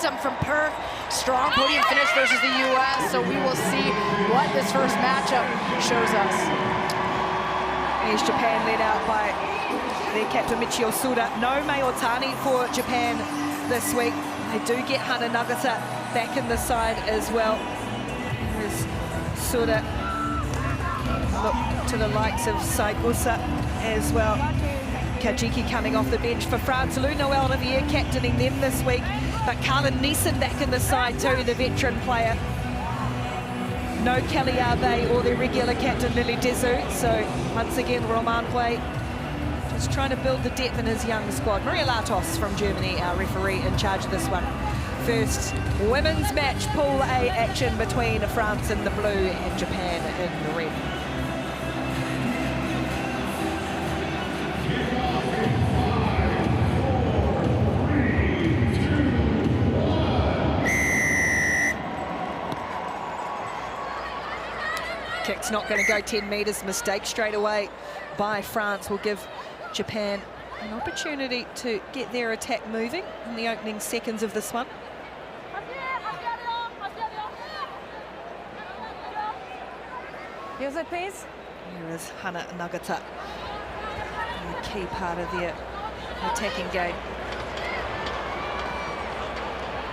momentum from Perth. Strong podium finish versus the US, so we will see what this first matchup shows us. Here's Japan led out by their captain Michio Suda. No Mei Otani for Japan this week. They do get Hana Nagata back in the side as well. Here's Suda. Look to the likes of Saigusa as well. Kajiki coming off the bench for France. Lou Noel Olivier captaining them this week. But Carlin Neeson back in the side too, the veteran player. No Kelly Abe or their regular captain Lily Dezu. So once again, Roman Hui just trying to build the depth in his young squad. Maria Laotz from Germany, our referee in charge of this one. First women's match, Pool A action between France in the blue and Japan in the red. Kick's not going to go 10 metres. Mistake straight away by France will give Japan an opportunity to get their attack moving in the opening seconds of this one. Use it, please. Here is Hana Nagata, a key part of their attacking game.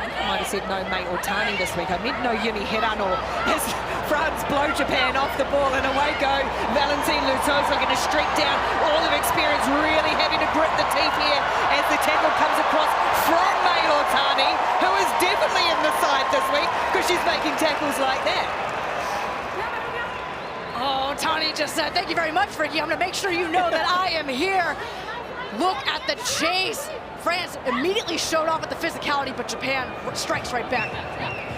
I might have said no Mei Otani this week. I meant no Yumi Hirano. As France blow Japan off the ball and away go. Valentine Luto's looking to streak down. All of experience really having to grit the teeth here as the tackle comes across from Mei Otani, who is definitely in the side this week because she's making tackles like that. Oh, Otani just said, thank you very much, Ricky. I'm going to make sure you know that I am here. Look at the chase. France immediately showed off at the physicality, but Japan strikes right back.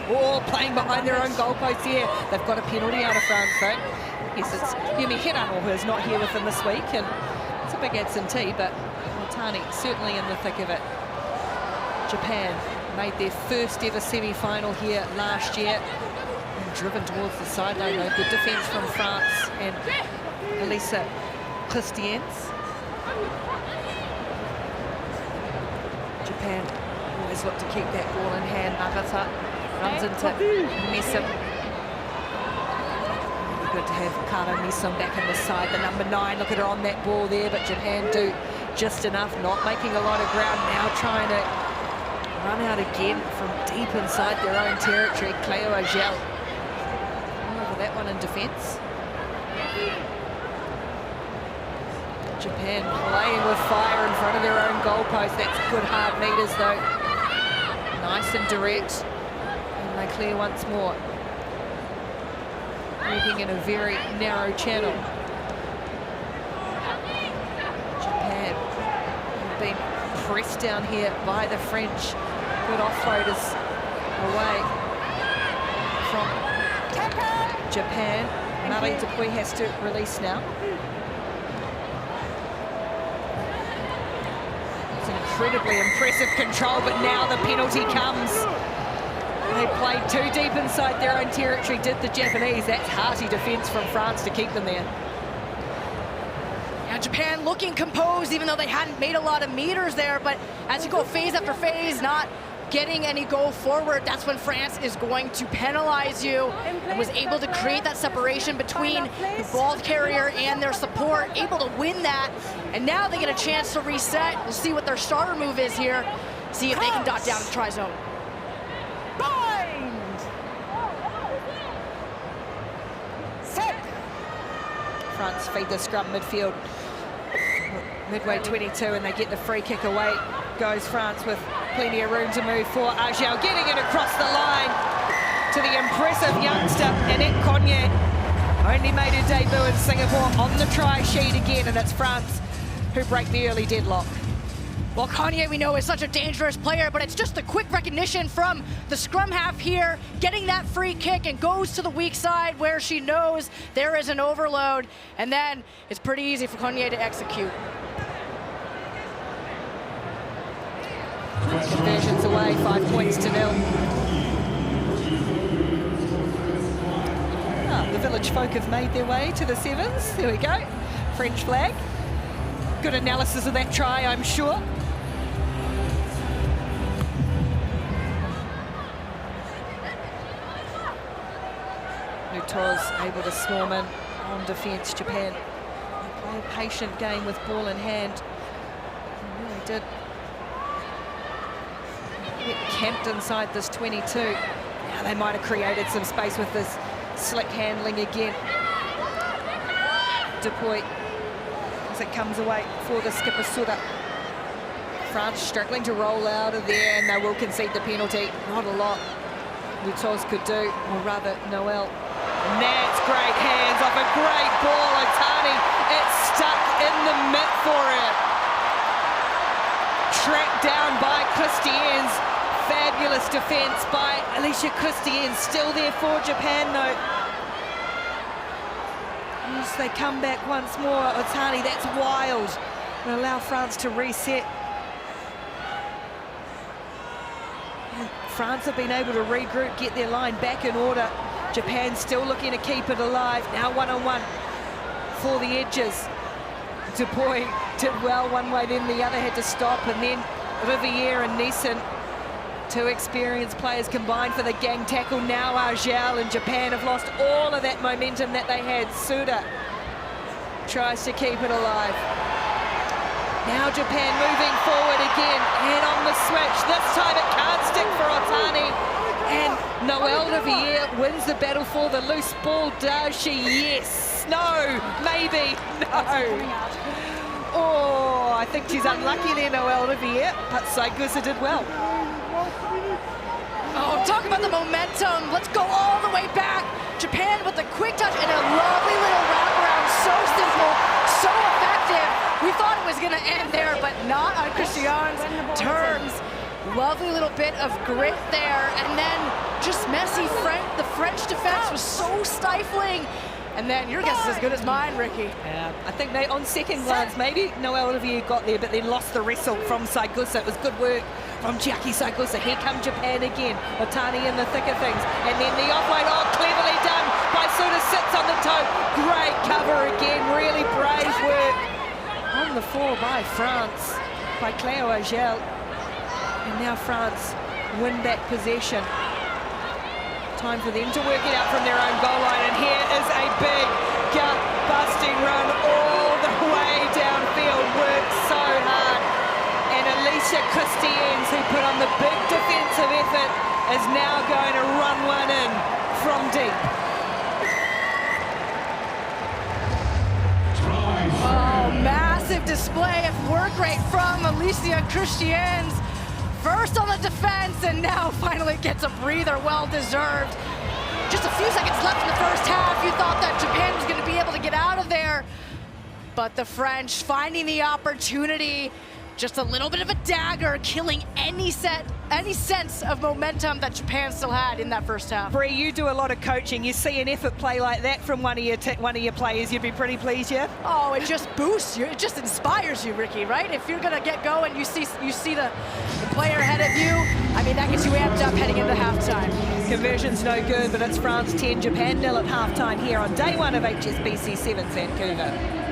Oh, playing behind their own goalpost here. They've got a penalty out of France, though. Yes, it's Yumi Hirano who is not here with them this week, and it's a big absentee, but Otani certainly in the thick of it. Japan made their first ever semi-final here last year, and driven towards the sideline, though. Good defence from France and Elisa Christiaens. Japan always look to keep that ball in hand. Nagata runs into Neeson. Really good to have Kara Neeson back in the side, the number 9. Look at her on that ball there, but Japan do just enough, not making a lot of ground. Now trying to run out again from deep inside their own territory. Cleo Agel over that one in defence. Japan playing with fire in front of their own goalpost. That's good hard meters though. Nice and direct. And they clear once more. Moving in a very narrow channel. Japan have been pressed down here by the French. Good offloaders away from Japan. Marie Dupuy has to release now. Incredibly impressive control, but now the penalty comes. They played too deep inside their own territory, did the Japanese. That's hearty defence from France to keep them there. Yeah, Japan looking composed, even though they hadn't made a lot of meters there, but as you go phase after phase, not getting any go forward, that's when France is going to penalize you, and was able to create that separation between the ball carrier and their support, able to win that, and now they get a chance to reset. We'll see what their starter move is here, see if they can dot down the try zone. Bind! Set! France feed the scrum midfield. Midway 22, and they get the free kick away. Goes France with plenty of room to move for Agel, getting it across the line to the impressive youngster Annette Cognier. Only made her debut in Singapore on the try sheet again, and it's France who break the early deadlock. Well, Cognier, we know, is such a dangerous player, but it's just the quick recognition from the scrum half here, getting that free kick, and goes to the weak side where she knows there is an overload, and then it's pretty easy for Cognier to execute. Conversions away, 5 points to 0. The village folk have made their way to the Sevens. There we go. French flag. Good analysis of that try, I'm sure. Laotz able to swarm in on defence. Japan play a patient game with ball in hand. They really did get camped inside this 22. Now they might have created some space with this slick handling again. Dupuy as it comes away for the skipper Suda. France struggling to roll out of there, and they will concede the penalty. Not a lot Laotz could do, or rather Noel. And that's great hands off a great ball. Otani, it's stuck in the mitt for it. Tracked down by Christiaens. Fabulous defence by Hsbc Christiaens. Still there for Japan though. As they come back once more, Otani, that's wild. Will allow France to reset. France have been able to regroup, get their line back in order. Japan still looking to keep it alive. Now one-on-one for the edges. Dupuy did well one way, then the other had to stop, and then Riviere and Neeson, two experienced players combined for the gang tackle. Now Argel and Japan have lost all of that momentum that they had. Suda tries to keep it alive. Now Japan moving forward again, and on the switch. This time it can't stick for Otani. And Noel Riviere wins the battle for the loose ball. Does she? Yes. No. Maybe. No. Oh, I think she's unlucky there, Noel Riviere. But Saigusa did well. Oh, talk about the momentum. Let's go all the way back. Japan with a quick touch and a lovely little wraparound. So simple, so effective. We thought it was going to end there, but not on Christiaens' terms. Lovely little bit of grit there, and then just messy. The French defense was so stifling. And then your guess is as good as mine, Ricky. Yeah, I think they, on second glance, maybe Noel Olivier got there, but then lost the wrestle from Saigusa. It was good work from Chiaki Saigusa. Here come Japan again. Otani in the thick of things. And then the offload, oh, cleverly done by Suda, sits on the toe. Great cover again, really brave work. On the floor by France, by Cléo Agel. And now France win back possession. Time for them to work it out from their own goal line, and here is a big gut-busting run all the way downfield. Worked so hard, and Hsbc Svns, who put on the big defensive effort, is now going to run one in from deep. Oh, massive display of work rate from Hsbc Svns. First on the defense, and now finally gets a breather, well-deserved. Just a few seconds left in the first half. You thought that Japan was going to be able to get out of there, but the French finding the opportunity. Just a little bit of a dagger, killing any sense of momentum that Japan still had in that first half. Bree, you do a lot of coaching. You see an effort play like that from one of your players, you'd be pretty pleased, yeah? Oh, it just boosts you. It just inspires you, Ricky, right? If you're gonna get going, you see the player ahead of you. I mean, that gets you amped up heading into halftime. Conversion's no good, but it's France 10, Japan 0 at halftime here on day one of Hsbc Svns Vancouver.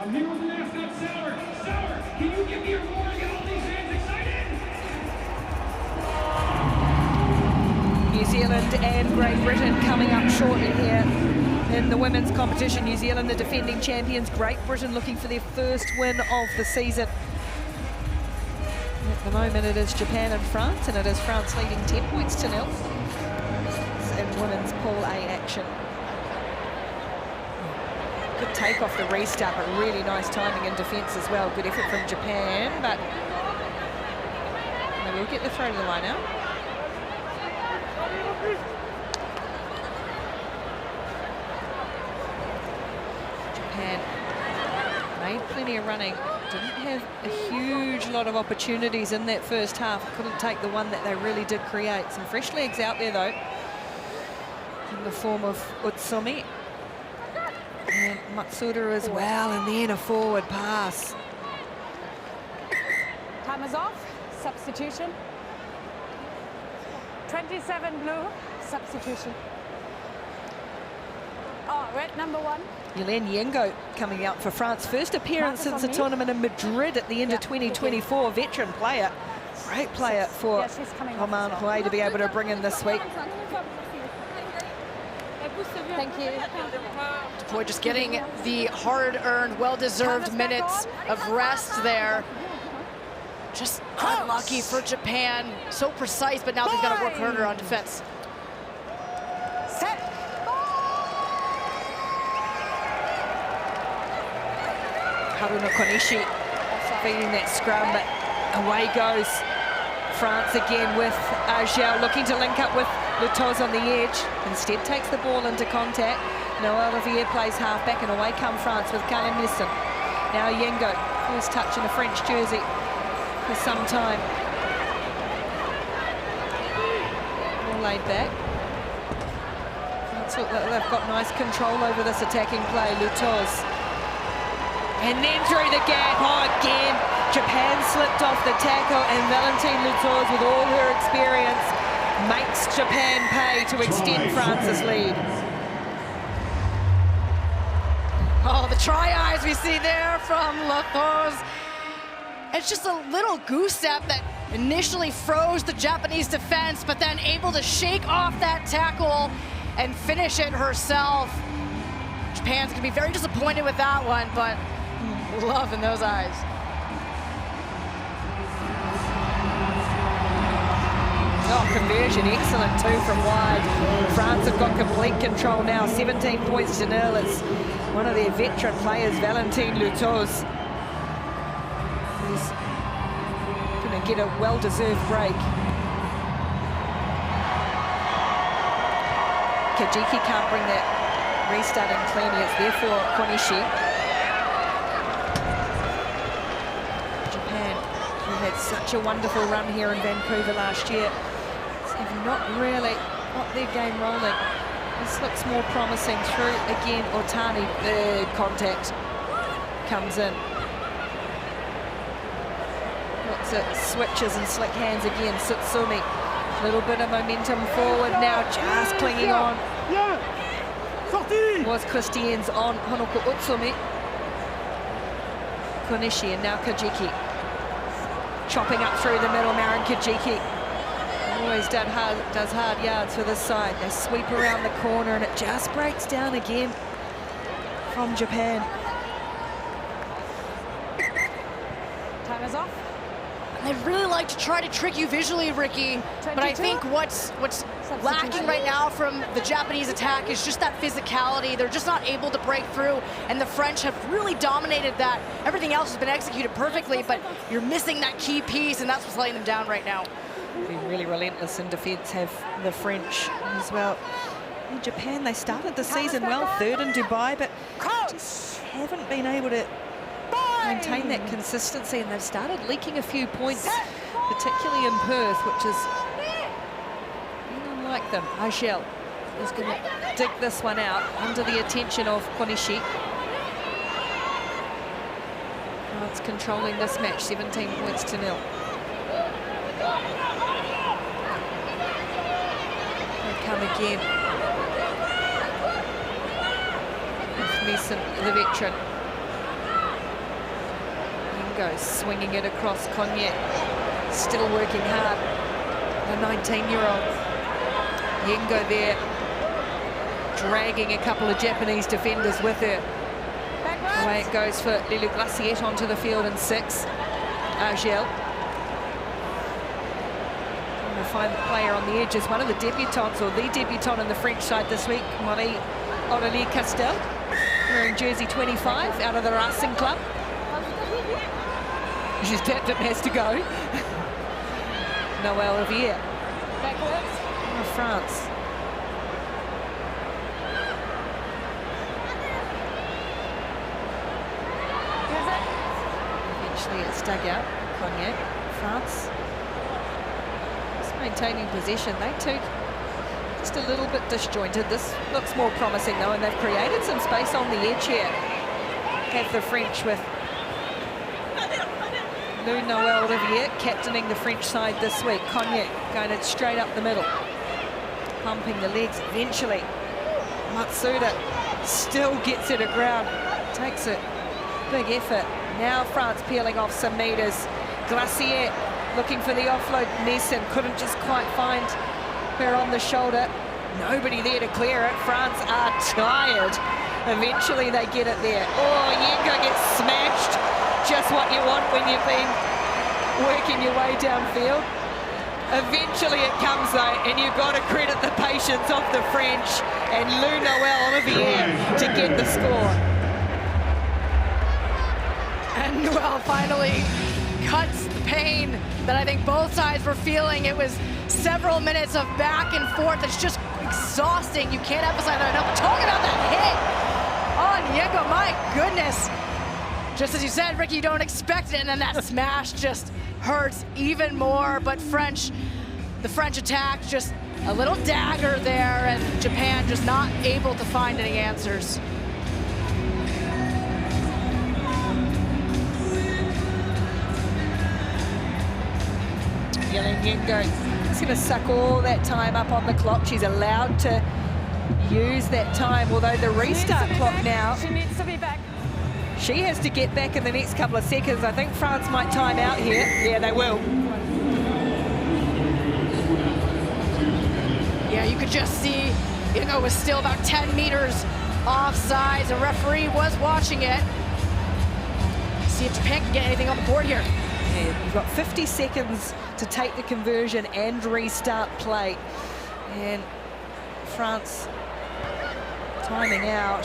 I'm here with the mascot, Sour. Sour, Can you give me a roar and get all these fans excited? New Zealand and Great Britain coming up shortly here in the women's competition. New Zealand, the defending champions. Great Britain looking for their first win of the season. At the moment it is Japan and France, and it is France leading 10 points to 0 in women's Pool A action. Good take off the restart, but really nice timing in defence as well. Good effort from Japan, but they will get the throw to the line out. Japan made plenty of running. Didn't have a huge lot of opportunities in that first half. Couldn't take the one that they really did create. Some fresh legs out there though, in the form of Utsumi and Matsuda as well, and then a forward pass. Time is off. Substitution. 27 blue. Substitution. Oh, red number 1. Yelene Yengo coming out for France. First appearance since the tournament in Madrid at the end of 2024. Veteran player. Great player for Romain Rouet to be able to bring in this week. Thank you. Boy, just getting the hard-earned, well-deserved minutes of rest there. Just unlucky for Japan. So precise, but now they've got to work harder on defense. Set. Haruna Konishi feeding that scrum, but away goes France again with Argel looking to link up with Laotz on the edge. Instead takes the ball into contact. Noel Olivier plays half-back, and away come France with Kalen Nielsen. Now Yengo, first touch in a French jersey for some time. All laid back. France look like they've got nice control over this attacking play. Laotz. And then through the gap, again, Japan slipped off the tackle, and Valentine Laotz, with all her experience, makes Japan pay to extend France's lead. Oh, the try eyes we see there from Laotz. It's just a little goose step that initially froze the Japanese defense, but then able to shake off that tackle and finish it herself. Japan's gonna be very disappointed with that one, but love in those eyes. Oh, conversion excellent too from wide. France have got complete control now, 17 points to 0. It's one of their veteran players, Valentine Laotz, who's going to get a well-deserved break. Kajiki can't bring that restart in cleanly. It's there for Konishi. Japan, who had such a wonderful run here in Vancouver last year, have not really got their game rolling. This looks more promising through again. Otani, big contact comes in. Looks at switches and slick hands again. Sutsumi, little bit of momentum forward now, just clinging on. Was Christiaens on Honoko Utsumi. Konishi and now Kajiki. Chopping up through the middle, Marin Kajiki. Always does hard yards for this side. They sweep around the corner and it just breaks down again from Japan. Time is off. I'd really like to try to trick you visually, Ricky, but I think what's lacking right now from the Japanese attack is just that physicality. They're just not able to break through, and the French have really dominated that. Everything else has been executed perfectly, but you're missing that key piece, and that's what's letting them down right now. Been really relentless in defence, have the French as well. In Japan, they started the season well, third in Dubai, but just haven't been able to maintain that consistency, and they've started leaking a few points, particularly in Perth, which is unlike them. Argel is going to dig this one out under the attention of Konishi. France controlling this match, 17 points to 0. Come again. It's Mason, the veteran. Yengo swinging it across Cognac. Still working hard. The 19-year-old. Yengo there, dragging a couple of Japanese defenders with her. Away it goes for Lilou Glaciette onto the field in 6. Argel. Trying to find the player on the edge is one of the debutants, or the debutant in the French side this week, Marie Aurélie Castel, wearing jersey 25 out of the Racing Club. She's tapped it, has to go. Noël Rivière. Oh, France. Eventually it's dug out. Cognac, France. Just maintaining possession. They too just a little bit disjointed. This looks more promising though, and they've created some space on the edge here. Have the French with Noël Rivière captaining the French side this week. Cognac going it straight up the middle. Pumping the legs eventually. Matsuda still gets it aground. Takes it. Big effort. Now France peeling off some meters. Glaciette looking for the offload. Nesson couldn't just quite find her on the shoulder. Nobody there to clear it. France are tired. Eventually they get it there. Oh, Yengo gets smashed. Just what you want when you've been working your way downfield. Eventually it comes though, and you've got to credit the patience of the French and Noël Rivière to get the score. And Noël finally cuts the pain that I think both sides were feeling. It was several minutes of back and forth. It's just exhausting. You can't emphasize that enough. Talk about that hit on Yengo, my goodness. Just as you said, Ricky, you don't expect it, and then that smash just hurts even more. But the French attack, just a little dagger there, and Japan just not able to find any answers. Yelling Yengo. She's going to suck all that time up on the clock. She's allowed to use that time, although the restart clock now, She needs to be back. she has to get back in the next couple of seconds. I think France might time out here. Yeah, they will. Yeah, you could just see Yengo was still about 10 meters offside. The referee was watching it. See if Japan can get anything on the board here. Yeah, you've got 50 seconds to take the conversion and restart play. And France timing out.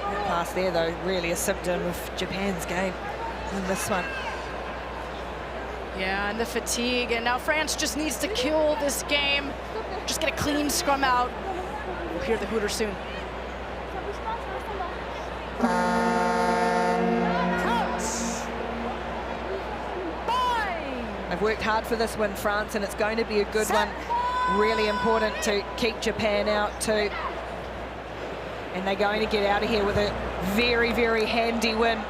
That pass there, though, really a symptom of Japan's game in this one. Yeah, and the fatigue, and now France just needs to kill this game. Just get a clean scrum out. We'll hear the hooter soon. They've worked hard for this one, France, and it's going to be a good one. Really important to keep Japan out too. And they're going to get out of here with a very, very handy win.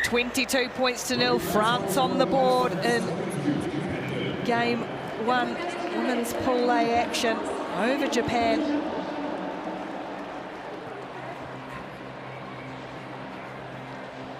22 points to 0. France on the board in game 1 women's pool A action over Japan.